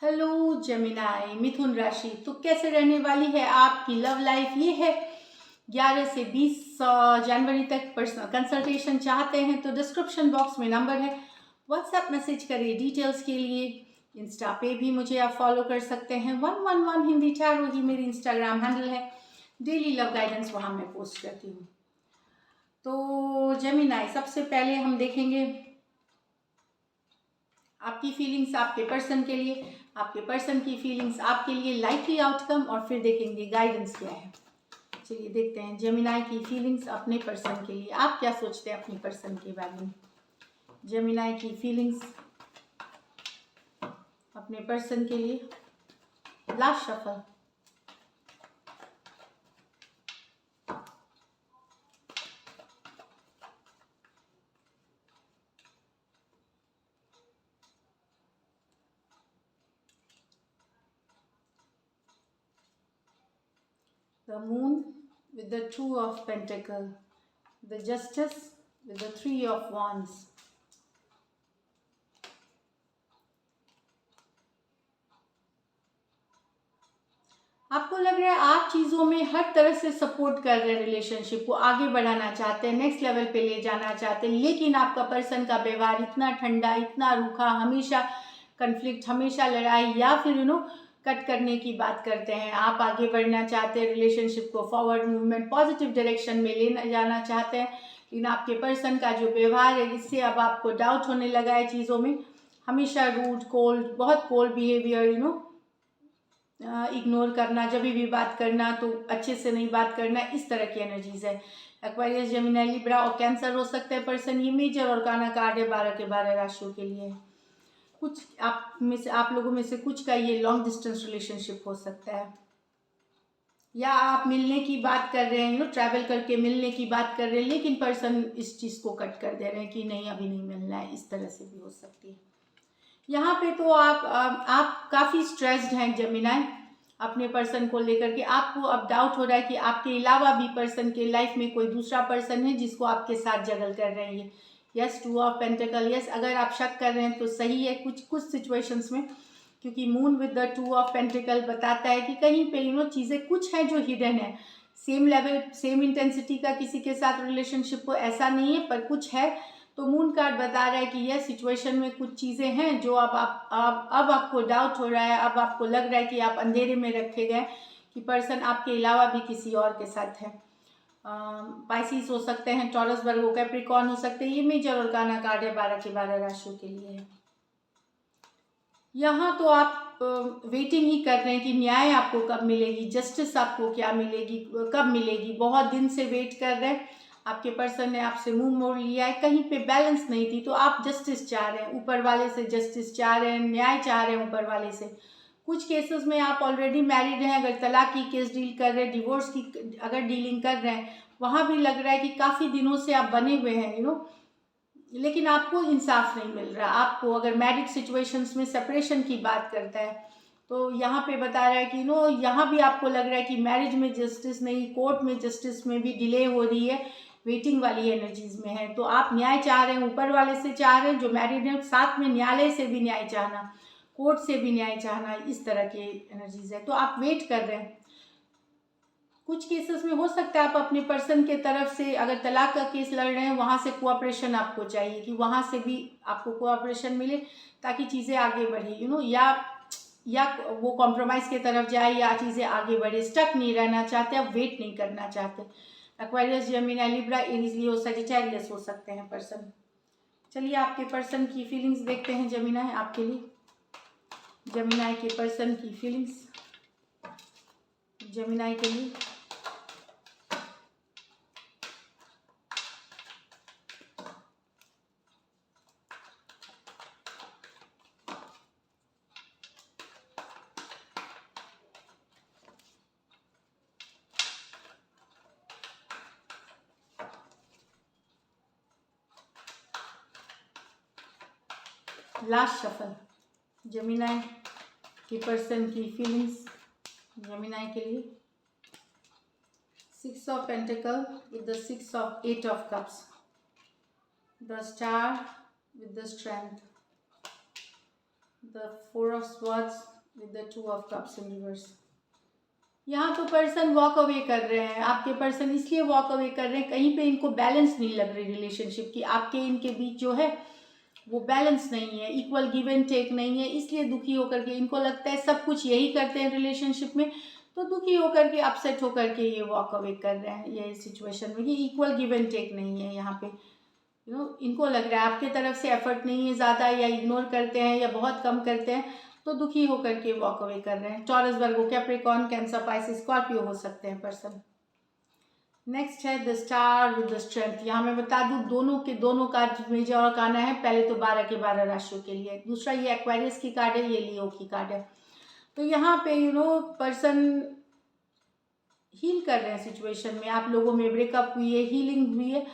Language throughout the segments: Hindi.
हेलो जेमिनाई मिथुन राशि। तो कैसे रहने वाली है आपकी लव लाइफ? ये है 11 से 20 जनवरी तक। पर्सनल कंसल्टेशन चाहते हैं तो डिस्क्रिप्शन बॉक्स में नंबर है, व्हाट्सएप मैसेज करिए डिटेल्स के लिए। इंस्टा पे भी मुझे आप फॉलो कर सकते हैं। 111 हिंदी टैरो ही मेरी इंस्टाग्राम हैंडल है। डेली लव गाइडेंस वहाँ मैं पोस्ट करती हूँ। तो जेमिनाई, सबसे पहले हम देखेंगे आपकी फीलिंग्स आपके पर्सन के लिए, आपके पर्सन की फीलिंग्स आपके लिए, लाइकली आउटकम, और फिर देखेंगे गाइडेंस क्या है। चलिए देखते हैं जेमिनाई की फीलिंग्स अपने पर्सन के लिए। आप क्या सोचते हैं अपने पर्सन के बारे में? जेमिनाई की फीलिंग्स अपने पर्सन के लिए। Last shuffle. The moon with the two of pentacle, the justice with the three of wands. आपको लग रहा है आप चीज़ों में हर तरह से सपोर्ट कर रहे हैं, रिलेशनशिप को आगे बढ़ाना चाहते हैं, नेक्स्ट लेवल पे ले जाना चाहते हैं, लेकिन आपका पर्सन का व्यवहार इतना ठंडा, इतना रूखा, हमेशा कन्फ्लिक्ट, हमेशा लड़ाई, या फिर कट करने की बात करते हैं। आप आगे बढ़ना चाहते हैं, रिलेशनशिप को फॉरवर्ड मूवमेंट, पॉजिटिव डायरेक्शन में लेना जाना चाहते हैं, लेकिन आपके पर्सन का जो व्यवहार है इससे अब आपको डाउट होने लगा है चीज़ों में। हमेशा रूड, कोल्ड, बहुत कोल्ड बिहेवियर, इग्नोर करना, जब भी बात करना तो अच्छे से नहीं बात करना, इस तरह की एनर्जीज है। एक्वारियस, जेमिनी, लिब्रा और कैंसर हो सकते हैं पर्सन। ये मेजर और काना कार्ड है 12 के 12 राशियों के लिए। कुछ आप लोगों में से कुछ का ये लॉन्ग डिस्टेंस रिलेशनशिप हो सकता है, या आप मिलने की बात कर रहे हैं, ट्रैवल करके मिलने की बात कर रहे हैं, लेकिन पर्सन इस चीज़ को कट कर दे रहे हैं कि नहीं अभी नहीं मिलना है, इस तरह से भी हो सकती है। यहाँ पे तो आप काफ़ी स्ट्रेस्ड हैं जेमिनाई अपने पर्सन को लेकर के। आपको अब डाउट हो रहा है कि आपके अलावा भी पर्सन के लाइफ में कोई दूसरा पर्सन है जिसको आपके साथ जगल कर रहे हैं। Yes, two of pentacle. Yes, अगर आप शक कर रहे हैं तो सही है कुछ सिचुएशंस में, क्योंकि moon with the two of pentacle बताता है कि कहीं पे चीज़ें कुछ है जो हिडन है। सेम लेवल, सेम इंटेंसिटी का किसी के साथ रिलेशनशिप हो ऐसा नहीं है, पर कुछ है। तो मून कार्ड बता रहा है कि यह सिचुएशन में कुछ चीज़ें हैं जो अब आपको डाउट हो रहा है, अब आपको लग रहा है कि आप अंधेरे में रखे गए, कि पर्सन आपके अलावा भी किसी और के साथ है। पाइसिस हो सकते हैं, टॉरस, वर्गो, कैप्रिकॉर्न हो सकते हैं। ये मेजर और काना कार्ड है 12 के 12 राशियों के लिए। यहाँ तो आप वेटिंग ही कर रहे हैं कि न्याय आपको कब मिलेगी, जस्टिस आपको क्या मिलेगी, कब मिलेगी। बहुत दिन से वेट कर रहे हैं, आपके पर्सन ने आपसे मुंह मोड़ लिया है, कहीं पे बैलेंस नहीं थी, तो आप जस्टिस चाह रहे हैं, ऊपर वाले से जस्टिस चाह रहे हैं, न्याय चाह रहे हैं ऊपर वाले से। कुछ केसेस में आप ऑलरेडी मैरिड हैं, अगर तलाक की केस डील कर रहे हैं, डिवोर्स की अगर डीलिंग कर रहे हैं, वहाँ भी लग रहा है कि काफ़ी दिनों से आप बने हुए हैं, लेकिन आपको इंसाफ नहीं मिल रहा। आपको अगर मैरिड सिचुएशंस में सेपरेशन की बात करता है तो यहाँ पे बता रहा है कि यहाँ भी आपको लग रहा है कि मैरिज में जस्टिस नहीं, कोर्ट में जस्टिस में भी डिले हो रही है, वेटिंग वाली एनर्जीज में है। तो आप न्याय चाह रहे हैं, ऊपर वाले से चाह रहे हैं जो मैरिड है, साथ में न्यायालय से भी न्याय चाहना, कोर्ट से भी न्याय चाहना, इस तरह की एनर्जीज है। तो आप वेट कर रहे हैं। कुछ केसेस में हो सकता है आप अपने पर्सन के तरफ से, अगर तलाक का केस लड़ रहे हैं, वहाँ से कोऑपरेशन आपको चाहिए, कि वहाँ से भी आपको कोऑपरेशन मिले ताकि चीज़ें आगे बढ़े, या वो कॉम्प्रोमाइज़ की तरफ जाए, या चीज़ें आगे बढ़े। स्टक नहीं रहना चाहते, आप वेट नहीं करना चाहते। एक्वारियस, जेमिनी, लिब्रा, एरीज, लियो, सजिटेरियस हो सकते हैं पर्सन। चलिए आपके पर्सन की फीलिंग्स देखते हैं जेमिनी आपके लिए। जेमिनी के पर्सन की फीलिंग्स जेमिनी के लिए। लास्ट शफल, जेमिनी के पर्सन की फीलिंग्स जेमिनी के लिए। 6 of Pentacle with the 6 of 8 of Cups, the Star with the Strength, the 4 of swords with the 2 of cups in reverse. यहाँ तो पर्सन वॉक अवे कर रहे हैं, आपके पर्सन इसलिए वॉक अवे कर रहे हैं, कहीं पे इनको बैलेंस नहीं लग रही रिलेशनशिप की, आपके इनके बीच जो है वो बैलेंस नहीं है, इक्वल गिव एंड टेक नहीं है, इसलिए दुखी होकर के इनको लगता है सब कुछ यही करते हैं रिलेशनशिप में, तो दुखी होकर के अपसेट होकर के ये वॉक अवे कर रहे हैं। ये सिचुएशन में ये इक्वल गिव एंड टेक नहीं है, यहाँ पे इनको लग रहा है आपके तरफ से एफर्ट नहीं है ज़्यादा, या इग्नोर करते हैं या बहुत कम करते हैं, तो दुखी होकर के वॉक अवे कर रहे हैं। टॉरस, वर्गो, कैप्रिकॉर्न, कैंसर, पाइसिस, स्कॉर्पियो हो सकते हैं पर्सन। नेक्स्ट है the star with the strength. यहाँ मैं बता दूं दोनों के दोनों कार्ड मेजर और काना है। पहले तो 12 के 12 राशियों के लिए, दूसरा ये एक्वेरियस की कार्ड है, ये लियो की कार्ड है। तो यहाँ पे पर्सन हील कर रहे हैं सिचुएशन में, आप लोगों में ब्रेकअप हुई है, हीलिंग हुई है,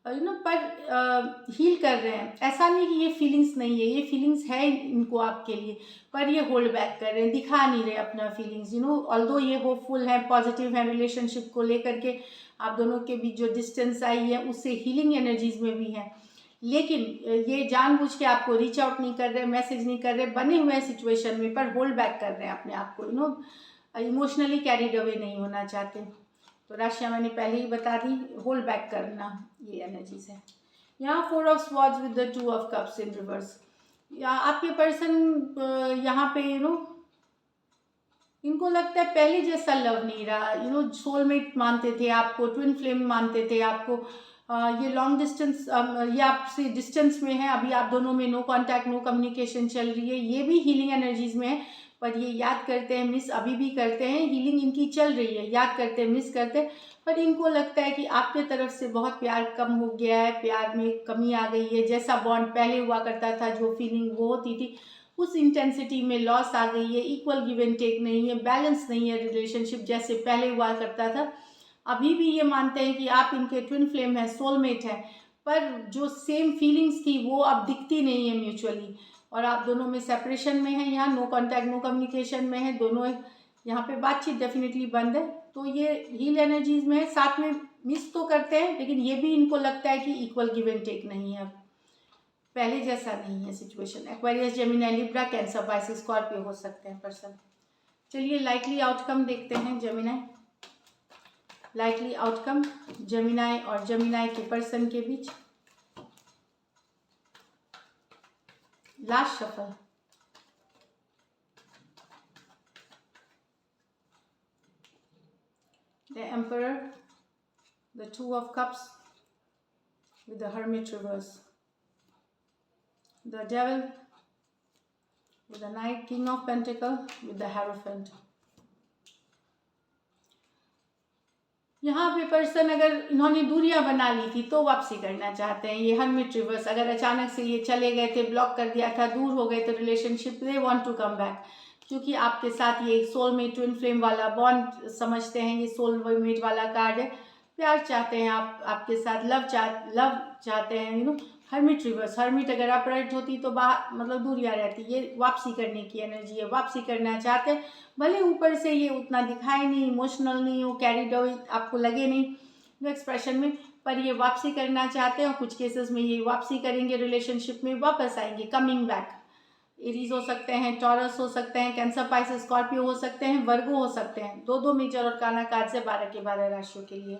पर हील कर रहे हैं। ऐसा नहीं कि ये फीलिंग्स नहीं है, ये फीलिंग्स है इनको आपके लिए, पर ये होल्ड बैक कर रहे हैं, दिखा नहीं रहे अपना फीलिंग्स। ऑल्दो ये होपफुल है, पॉजिटिव है रिलेशनशिप को लेकर के, आप दोनों के बीच जो डिस्टेंस आई है उससे हीलिंग एनर्जीज में भी है, लेकिन ये जानबूझ के आपको रीच आउट नहीं कर रहे, मैसेज नहीं कर रहे, बने हुए हैं सिचुएशन में, पर होल्ड बैक कर रहे हैं अपने आप को, इमोशनली कैरिड अवे नहीं होना चाहते। तो राशियाँ मैंने पहले ही बता दी, होल्ड बैक करना ये एनर्जीज है। यहाँ 4 of swords with the 2 of cups in reverse. या आपके पर्सन यहाँ पे इनको लगता है पहले जैसा लव नहीं रहा, सोलमेट मानते थे आपको, ट्विन फ्लेम मानते थे आपको, ये लॉन्ग डिस्टेंस, ये आपसे डिस्टेंस में है, अभी आप दोनों में नो कांटेक्ट नो कम्युनिकेशन चल रही है, ये भी हीलिंग एनर्जीज में है, पर ये याद करते हैं, मिस अभी भी करते हैं, हीलिंग इनकी चल रही है, याद करते हैं, मिस करते हैं, पर इनको लगता है कि आपके तरफ से बहुत प्यार कम हो गया है, प्यार में कमी आ गई है, जैसा बॉन्ड पहले हुआ करता था, जो फीलिंग वो होती थी उस इंटेंसिटी में लॉस आ गई है, इक्वल गिव एंड टेक नहीं है, बैलेंस नहीं है रिलेशनशिप जैसे पहले हुआ करता था। अभी भी ये मानते हैं कि आप इनके ट्विन फ्लेम है, सोलमेट है, पर जो सेम फीलिंग्स थी वो अब दिखती नहीं है म्यूचुअली, और आप दोनों में सेपरेशन में है, यहाँ नो कॉन्टैक्ट नो कम्युनिकेशन में है, दोनों यहाँ पे बातचीत डेफिनेटली बंद है। तो ये हील एनर्जीज में है, साथ में मिस तो करते हैं, लेकिन ये भी इनको लगता है कि इक्वल गिव एंड टेक नहीं है, अब पहले जैसा नहीं है situation. Aquarius, Gemini, Libra, Cancer, Pisces, Scorpio हो सकते हैं पर्सन। चलिए लाइकली आउटकम देखते हैं जेमिनी। लाइकली आउटकम जेमिनी और जेमिनी के पर्सन के बीच। Last shuffle, the emperor, the 2 of cups with the hermit reverse, the devil with the knight, king of pentacle with the hierophant। यहाँ पे पर्सन अगर इन्होंने दूरियां बना ली थी तो वापसी करना चाहते हैं, ये हर्मिट रिवर्स। अगर अचानक से ये चले गए थे, ब्लॉक कर दिया था, दूर हो गए थे relationship, they want to come back, क्योंकि आपके साथ ये सोलमेट ट्विन फ्लेम वाला बॉन्ड समझते हैं, ये सोलमेट वाला कार्ड है, प्यार चाहते हैं आप, आपके साथ लव चाहते हैं। हर्मिट रिवर्स, हर्मिट अगर अपराइट होती तो बाहर मतलब दूरियां रहती, ये वापसी करने की एनर्जी है, वापसी करना चाहते हैं, भले ऊपर से ये उतना दिखाए नहीं, इमोशनल नहीं हो, कैरिड अवे आपको लगे नहीं एक्सप्रेशन में, पर ये वापसी करना चाहते हैं, और कुछ केसेस में ये वापसी करेंगे, रिलेशनशिप में वापस आएंगे, कमिंग बैक। एरीज हो सकते हैं, टॉरस हो सकते हैं, कैंसर, पाइसिस, स्कॉर्पियो हो सकते हैं, वर्गो हो सकते हैं, दो मेजर और काना कार्ड से 12 के 12 राशियों के लिए।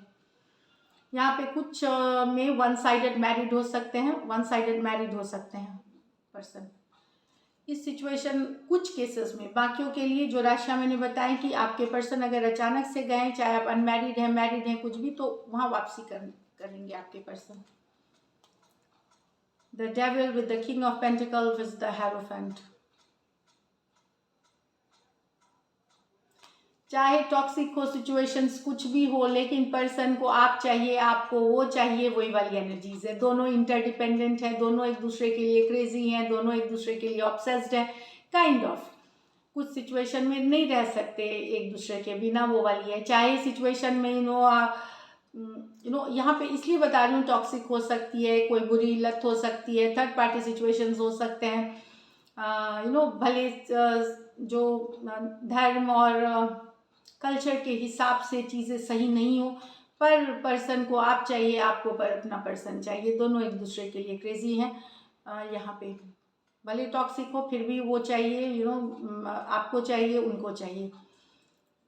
यहाँ पे कुछ में वन साइडेड मैरिड हो सकते हैं, वन साइडेड मैरिड हो सकते हैं पर्सन इस सिचुएशन कुछ केसेस में। बाकियों के लिए जो राशियाँ मैंने बताएं कि आपके पर्सन अगर अचानक से गए, चाहे आप अनमैरिड हैं, मैरिड हैं, कुछ भी, तो वहाँ वापसी करेंगे आपके person. The devil with the king of pentacle with the hierophant. चाहे टॉक्सिक हो सिचुएशंस, कुछ भी हो, लेकिन पर्सन को आप चाहिए, आपको वो चाहिए, वही वाली एनर्जीज है। दोनों इंटरडिपेंडेंट हैं, दोनों एक दूसरे के लिए क्रेजी हैं, दोनों एक दूसरे के लिए ऑब्सेस्ड हैं, काइंड ऑफ। कुछ सिचुएशन में नहीं रह सकते एक दूसरे के बिना, वो वाली है। चाहे सिचुएशन में यहाँ पे इसलिए बता रही हूँ, टॉक्सिक हो सकती है, कोई बुरी लत हो सकती है, थर्ड पार्टी सिचुएशंस हो सकते हैं, भले जो धर्म और कल्चर के हिसाब से चीज़ें सही नहीं हो, पर पर्सन को आप चाहिए, आपको पर अपना पर्सन चाहिए, दोनों एक दूसरे के लिए क्रेजी हैं यहाँ पे। भले टॉक्सिक हो फिर भी वो चाहिए, आपको चाहिए, उनको चाहिए।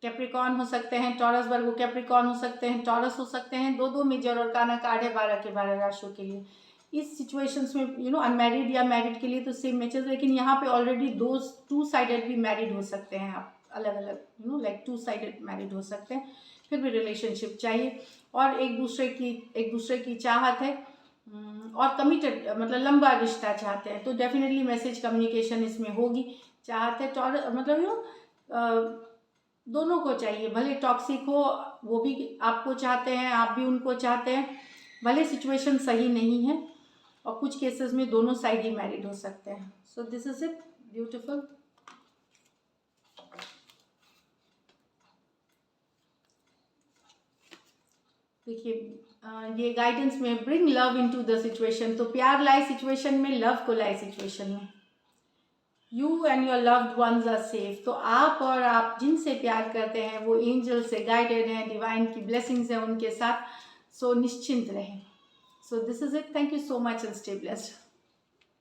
कैप्रिकॉर्न हो सकते हैं, टॉरस, वर्गो कैप्रिकॉर्न हो सकते हैं, टॉरस हो सकते हैं, दो मेजर और काना कार्ड है 12 के 12 राशियों के लिए। इस सिचुएशंस में अनमैरिड या मैरिड के लिए तो सेम मैचेस, लेकिन यहाँ पे ऑलरेडी दो टू साइडेड भी मैरिड हो सकते हैं आप, अलग अलग लाइक टू साइडेड मैरिड हो सकते हैं, फिर भी रिलेशनशिप चाहिए और एक दूसरे की चाहत है, और कमिटेड मतलब लंबा रिश्ता चाहते हैं, तो डेफिनेटली मैसेज कम्युनिकेशन इसमें होगी। चाहते मतलब दोनों को चाहिए, भले टॉक्सिक हो, वो भी आपको चाहते हैं, आप भी उनको चाहते हैं, भले सिचुएशन सही नहीं है, और कुछ केसेस में दोनों साइड ही मैरिड हो सकते हैं। So this is it, beautiful. देखिए ये गाइडेंस में bring love into the situation, तो प्यार लाए सिचुएशन में, लव को लाए सिचुएशन में। You and your loved ones are safe, तो आप और आप जिनसे प्यार करते हैं वो एंजल से गाइडेड हैं, डिवाइन की ब्लेसिंग्स हैं उनके साथ, सो निश्चिंत रहें। So this is it, thank you so much and stay blessed.